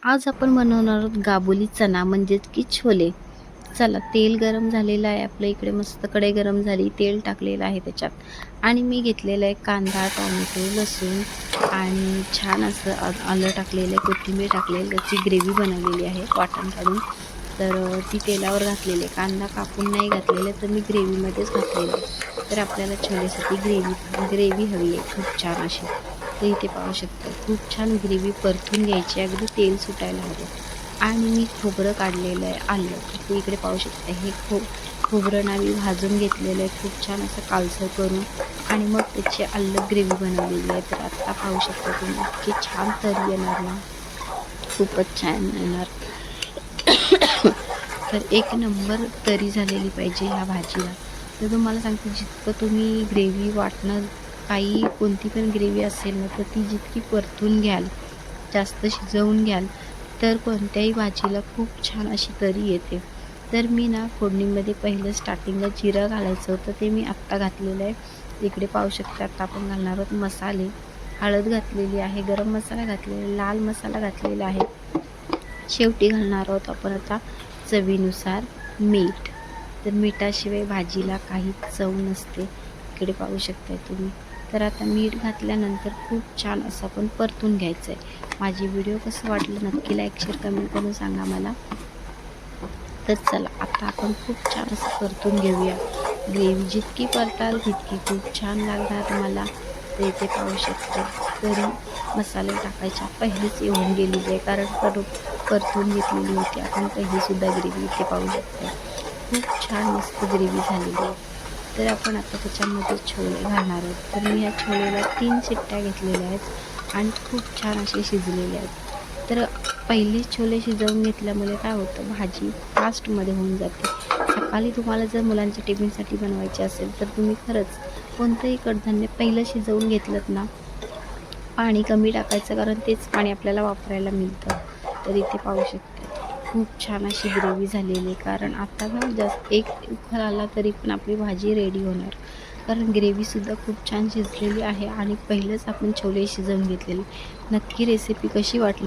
आज आपण बनवणार आहोत गाबोली चना म्हणजेच की छोले. चला, तेल गरम झालेलं आहे आपल्या इकडे, मस्त कढई गरम झाली, तेल टाकलेलं आहे त्याच्यात आणि मी घेतलेलं आहे कांदा, टोमॅटो, लसूण आणि छान असं आलं टाकलेलं आहे, कोथिंबीर टाकलेली, त्याची ग्रेव्ही बनवलेली आहे वाटण काढून. तर ती तेलावर घातलेली आहे. कांदा कापून नाही घातलेला, तर मी ग्रेव्हीमध्येच घातलेलं आहे. तर आपल्याला छोलेसाठी ग्रेव्ही हवी आहे खूप छान अशी. तर इथे पाहू शकता खूप छान ग्रेव्ही परतून घ्यायची, अगदी तेल सुटायला हवं. आणि मी खोबरं काढलेलं आहे, आलं. ते इकडे पाहू शकता, हे खोबरं ना मी भाजून घेतलेलं आहे खूप छान असं कालसर करून, आणि मग त्याची आलं ग्रेव्ही बनवलेली आहे. तर आत्ता पाहू शकता तुम्ही, इतकी छान तरी येणार ना, खूपच छान येणार. तर एक नंबर तरी झालेली पाहिजे ह्या भाजीला. तर तुम्हाला सांगते, जितकं तुम्ही ग्रेव्ही वाटणं, काही कोणती पण ग्रेव्ही असेल ना, तर ती जितकी परतून घ्याल, जास्त शिजवून घ्याल, तर कोणत्याही भाजीला खूप छान अशी तरी येते. तर मी ना फोडणीमध्ये पहिलं स्टार्टिंगला जिरं घालायचं होतं, ते मी आत्ता घातलेलं आहे. इकडे पाहू शकता, आता आपण घालणार आहोत मसाले. हळद घातलेली आहे, गरम मसाला घातलेला आहे, लाल मसाला घातलेला आहे. शेवटी घालणार आहोत आपण आता चवीनुसार मीठ. तर मिठाशिवाय भाजीला काहीच चव नसते, इकडे पाहू शकताय तुम्ही. तर आता मीठ घातल्यानंतर खूप छान असं आपण परतून घ्यायचं आहे. माझी व्हिडिओ कसं वाटलं नक्की लाईक शेअर कमेंट करून सांगा मला. तर चला, आता आपण खूप छान असं परतून घेऊया. ग्रेव्ही जितकी परताल तितकी खूप छान लागणार तुम्हाला. तर इथे पाहू शकता, तरी मसाले टाकायच्या पहिलेच येऊन गेलेली आहे, कारण परतून घेतलेली होती आपण पहिलीसुद्धा ग्रेव्ही. इथे पाहू शकता खूप छान मस्त ग्रेव्ही झालेली आहे. तर आपण आता त्याच्यामध्ये छोले घालणार आहोत. तर मी ह्या छोलेला 3 शिट्ट्या घेतलेल्या आहेत आणि खूप छान असे शिजलेले आहेत. तर पहिले छोले शिजवून घेतल्यामुळे काय होतं, भाजी फास्टमध्ये होऊन जाते. सकाळी तुम्हाला जर मुलांच्या टिफिनसाठी बनवायचे असेल, तर तुम्ही खरंच कोणतंही कडधान्य पहिलं शिजवून घेतलंत ना, पाणी कमी टाकायचं, कारण तेच पाणी आपल्याला वापरायला मिळतं. तर इथे पाहू शकता खूप छान अशी ग्रेव्ही झालेली आहे, कारण आता ना जास्त एक उकळ आला तरी पण आपली भाजी रेडी होणार, कारण ग्रेव्हीसुद्धा खूप छान शिजलेली आहे आणि पहिलंच आपण छोले शिजवून घेतलेले. नक्की रेसिपी कशी वाटली